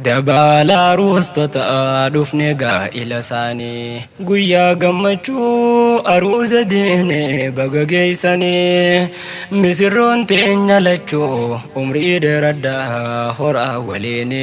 Dabala ruustota dhufne gaa'ila isaanii guyyaa gammachuu aruuza deene baga geessanii misirroon teenya lachuu umrii dheeradhaa horaa waliini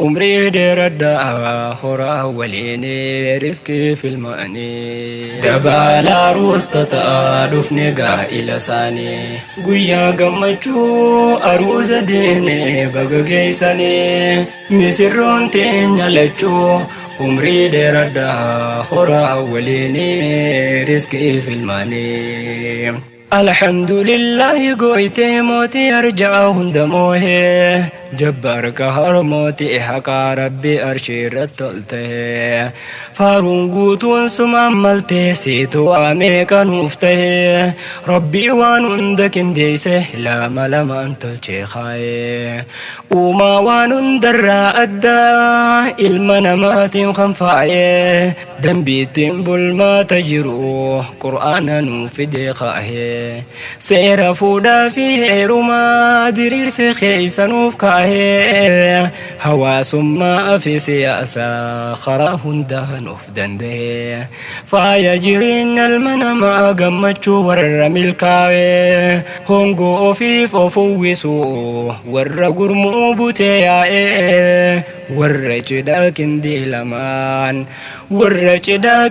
umrii dheeradhaa horaa waliini riskii filmaanii. Dabala ruustota dhufne gaa'ila isaanii guyyaa gammachuu aruuza deene baga geessanii misirroon teenya lachuu umrii dheeradhaa horaa waliini riskii filmaanii. Alhamdulillahi gooytee mootii arjaa hunda moohee jabbaar kahar mootii haqaa rabbi arshii irratti toltee faaruun guutuun sumaan maltee siitu waamee kanuuf tahee rabbii waan hunda qindeesse lama lamaan tolchee kaayee uumaa waan hundarraa addaa ilma namaatiin kan faayee dambiittiin bulmaata jiru qur'aana nuuf fidee kaayee seera fuudhaa fi heerumaa diriirse keessanuuf kaayee hawaasummaa fi siyaasaa karaa hundaa nuuf danda'ee faaya jireenya ilma namaa gammachuu warra milkaa'ee hongoo ofiif of uwwisuu warra gurmuu butee yaa'ee warra cidhaa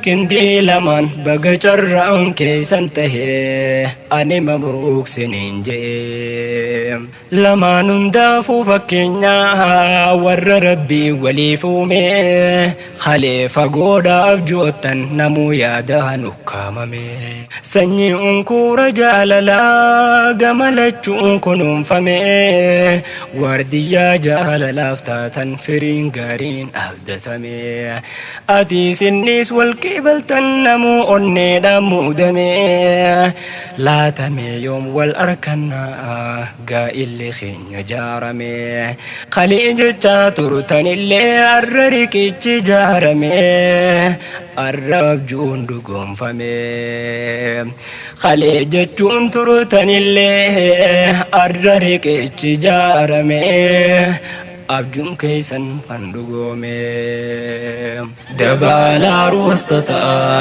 qindii lamaan baga carraan keessan tahee ani mabruuk siniin jee lamaan hundaafuu fakkeenyaa warra rabbii waliif uume khaleefa godhaaf joottan namuu yaadaan ukkaamame sanyii unkuura jaalalaa gamalachuun kunuunfame waardiyyaa jaalalaaf taatan firiin gaariin abdatame ati sinnis walqibaltan namuu onneedhaan muudame laatame yoom wal arkannaa gaa'illi keenya jaarame qalii jechaa turtanillee arra riqichi jaarame arra abjuun dhugoonfame qalii jechuun turtanillee arra riqichi jaarame abjuun keessan kan dhugoome. Dabala ruustota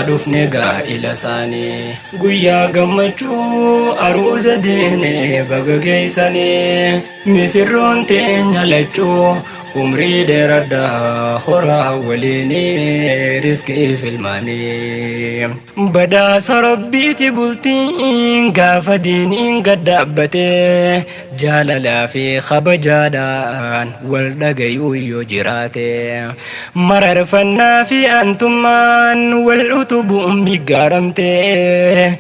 dhufne gaa'ila isaanii guyyaa gammachuu aruuza deene baga geessanii misirroon teenya lachuu umrii dheeradhaa horaa waliini riskii filmaanii. Badhaasa rabbiiti bultiin gaafa diiniin gaddaabatee jaalalaa fi kabajaadhaan wal dhagayuu yoo jiraate mararfannaa fi antummaan wal utubuun miggaaramtee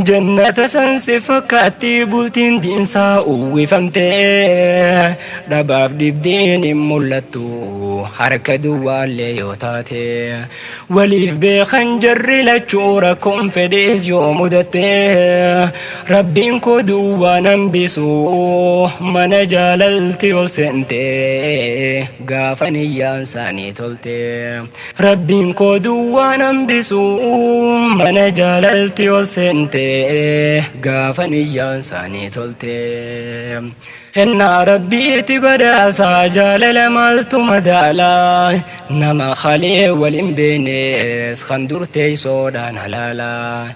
jannata sansi fakkaatti bultiin diinsaa uwwifamtee dhabaaf dibdiin hin mul'attu harka duwwaallee yoo taate waliif beekan jarri lachuu rakkoon fedhees yoo mudatte rabbiin koo duwwaan hambisu mana jaalalti ol seente gaafa niyyaan isaanii tolte rabbiin koo duwwaan hambisu mana jaalalti ol seente gaafa niyyaan isaanii tolte Henna rabbiiti badhaasaa jaalala maaltu madaalaa nama khalee waliin beenes kan durteeysoodhaan halaalaa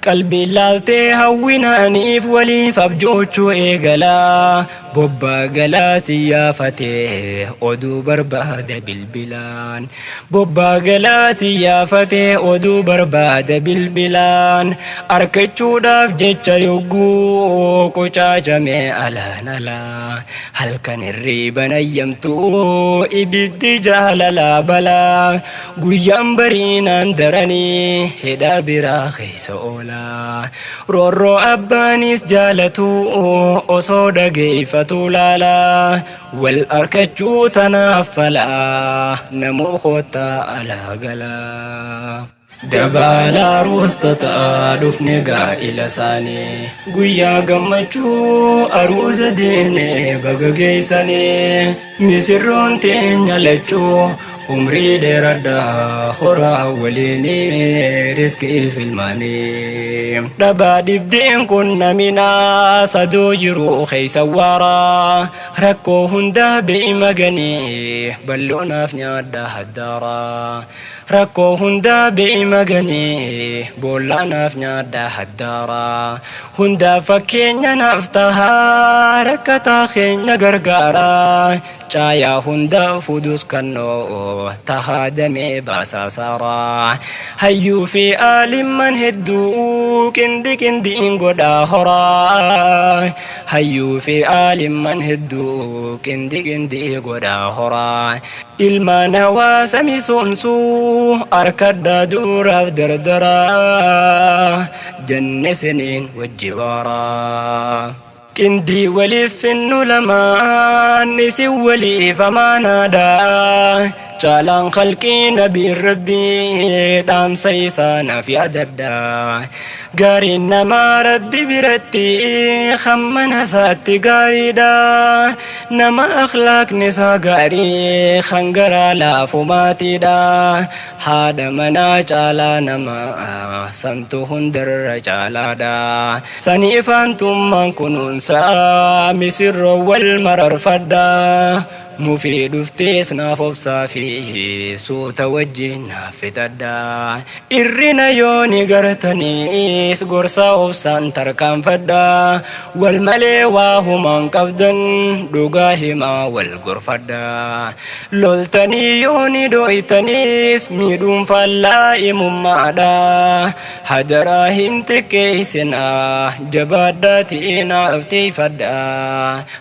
qalbii laaltee hawwinaaniif waliif abjoochuu eegalaa bobbaa galaa siyaafatee oduu barbaada bilbilaan bobbaa galaa siyaafatee oduu barbaada bilbilaan arkachuudhaaf jecha yogguu qocaacamee alaan alaa halkan hirriiba nayyamtuu ibiddi jaalalaa balaa guyyaan bariinaan daranii hidhaa biraa keessa oolaa roorroo abbaanis jaalatu osoo dhageeffatuu laalaa wal arkachuu tanaaf falaa namuu koottaa alaa galaa. Dabala ruustota dhufne gaa'ila isaanii guyyaa gammachuu aruuza deene baga geessanii misirroon teenya lachuu عمري دردا خورا وليني رزقي في الماني دبا دبدين كنا منا صدو جرو خي سوارا ركو هندا بإمغني بلونا في نيادا هدارا ركو هندا بإمغني بولانا في نيادا هدارا هندا فكينا نفتها ركتا خينا غرغارا Caya hunda fudus kanno tahadame basasara hayyu fi alimman heddu kindi kindi ingoda hora hayyu fi alimman heddu kindi kindi goda hora ilma nawasami sumsu arkada duraf dardara jannesenin wajibara كندي ولي في النلما نسي ولي فما نادى جالان خلقي نبي ربي دام سيسانا في عددا قاري نما ربي برتي خمنا ساتي قاري دا نما أخلاق نسا قاري خنقرا لا فماتي دا هذا منا جالا نما سنتو هندر جالا دا سنيفان تم كنون مصر والمرر فدا مفيد افتيسنا فبصا فيه سوء توجهنا في تدا إرنا يوني قرتنيس قرصا وبسان تركان فدا والملي واهما قفدن دوغاهما والقرفدا لولتني يوني دويتنيس ميدون فاللائم معدا هدراهن تكيسنا جباداتينا افتي فدا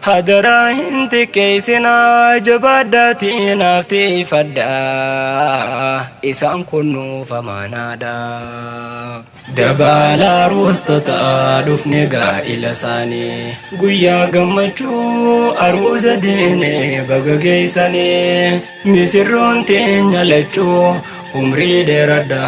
هدراهن تكيسنا جباداتي نفتي فدا إسام كنو فما نادا دبالا روستتا دفنقا إلى ساني قويا قمتشو أروز ديني بقا قيساني مسرون تنجلتشو عمري دردا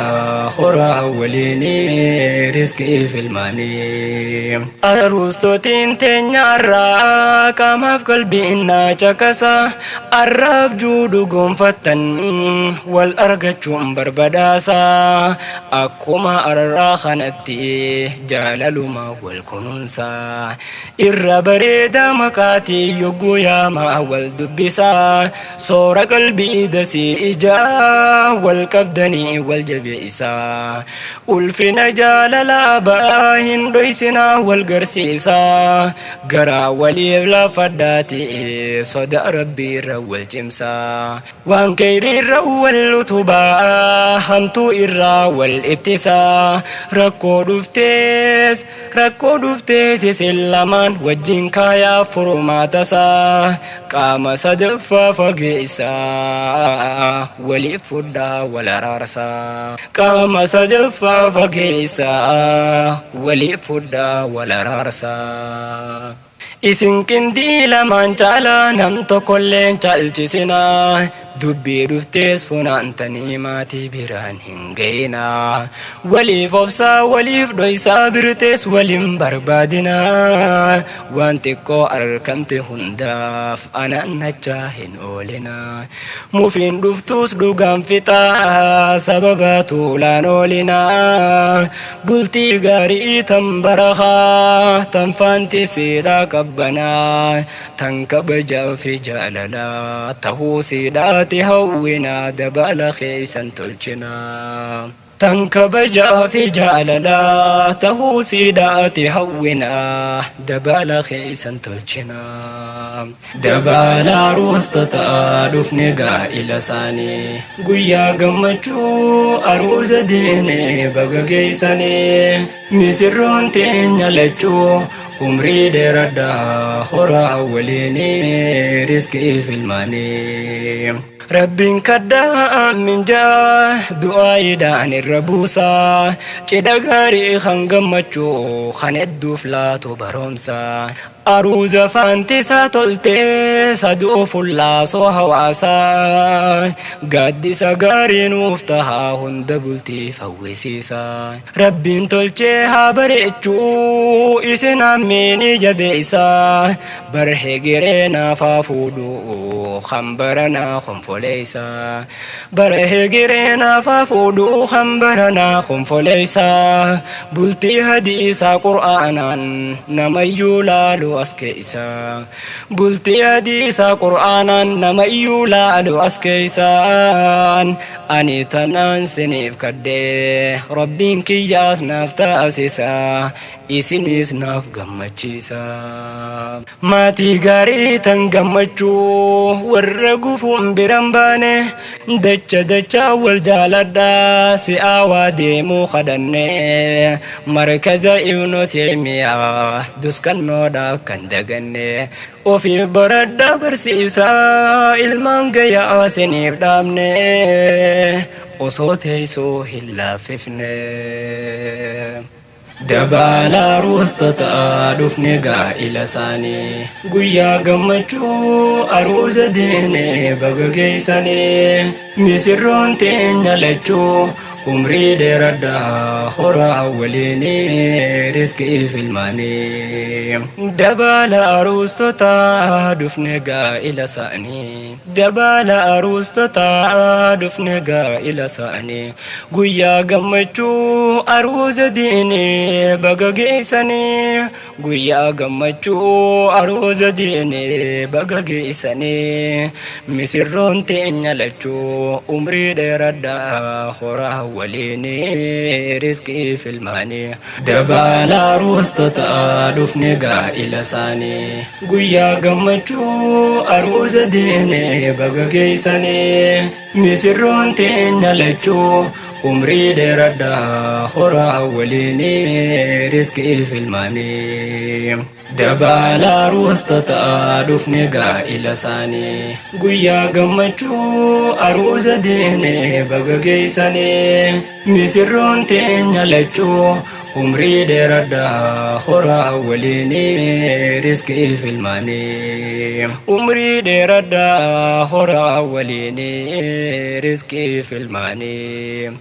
خورا وليني رزقي في الماني أروستو تنتنيارا كما في قلبي إنا جكسا الرب جودو قم فتن والأرقچون بربداسا أكما أرراخنتي جاللما والكنونسا إربريدا مكاتي يقويا ما والدبسا صور قلبي دسي إجا والكبدني والجبئسا ألفنا جاللا باهن دويسنا والقرسيسا قرا وليبلا فداتي صدى ربي روال جمسا وان كيري روال لطبا همتو إرا والاتسا ركو دفتيس سلمان وجين كايا فرماتسا قام صدفا فقيسا ولي فدا ولا رارسا قام صدفا فقيسا ولي فدا ولا رارسا إسن كندي لمن جالا نمتو كلين جالجسنا دبي دفتيس فنان تنيماتي بران هنگينا ولي فبسا ولي فدويسا برتيس ولي بربادنا وانتكو أركمت هنداف أنا نجاهن أولنا مفين دفتوس دوغام فتا سبباتو لانولنا بلتي غاري تنبرخا تنفانتي سيدا كبنا تنكبجا في جاللا تهو سيدا هونا دبال خيسا تلجنا تنكبجا في جاللا تهو سيدات هونا دبال خيسا تلجنا دبال روستتا دفنقا إلى ساني قويا قمتشو أروز ديني بقا قيساني مسرون تنجلتشو عمري دردا خورا وليني رزقي في الماني ربين كدا من جاه دعاي داني الربوسا چدا غاري خنگمچو خندو فلاتو برومسا أروز فانتي ساتولتي صدوف الله سو هواسا قد سقارين وفتها هندبلتي فوسيسا ربين تلچيها بريتشو إسن عميني جبيسا برحي قرينا فافودو خمبرنا خنفوليسا برحي قرينا فافودو خمبرنا خنفوليسا بلتي هديسا قرآنا نميو لالو أسكيسا بلتي هديسا قرآنا نميو لالو أسكيسا أني تنان سنيف كده ربين كياس نفتا أسيسا إسنيس نف قمتشيسا ماتي غاري تنقمتشو ورقفون برنباني دچا والجالدا سياوا ديمو خدني مركز ابن تيمية دوسكن نودا كندغني وفي برد برسيسا المانغيا سنيف دامني وصوتي سو هلا ففني دبالا روستتا دفني غا إلى ساني قويا قمتشو أروز ديني بغغي ساني مسرون تنجلتشو عمري دردا خورا أوليني رزقي في الماني دبالا روستتا دفني غا إلى ساني دبالا روستتا دفني غا إلى ساني قويا قمتشو أروز ديني بغغيسني قويا قمتشو أروز ديني بغغيسني مسرون تنجلتشو عمري دردا خورا وليني رزقي في الماني دبالا روستتا دفني غا إلى ساني قويا قمتشو أروز ديني بغغيسني مسرون تنجلتشو عمري دردا خورا وليني رزقي في الماني دبالا روستتا دفني غا إلى ساني قويا قمتشو أروز ديني بغغيسني مسرون تنجلتشو عمري دردا خورا وليني رزقي في الماني عمري دردا خورا وليني رزقي في الماني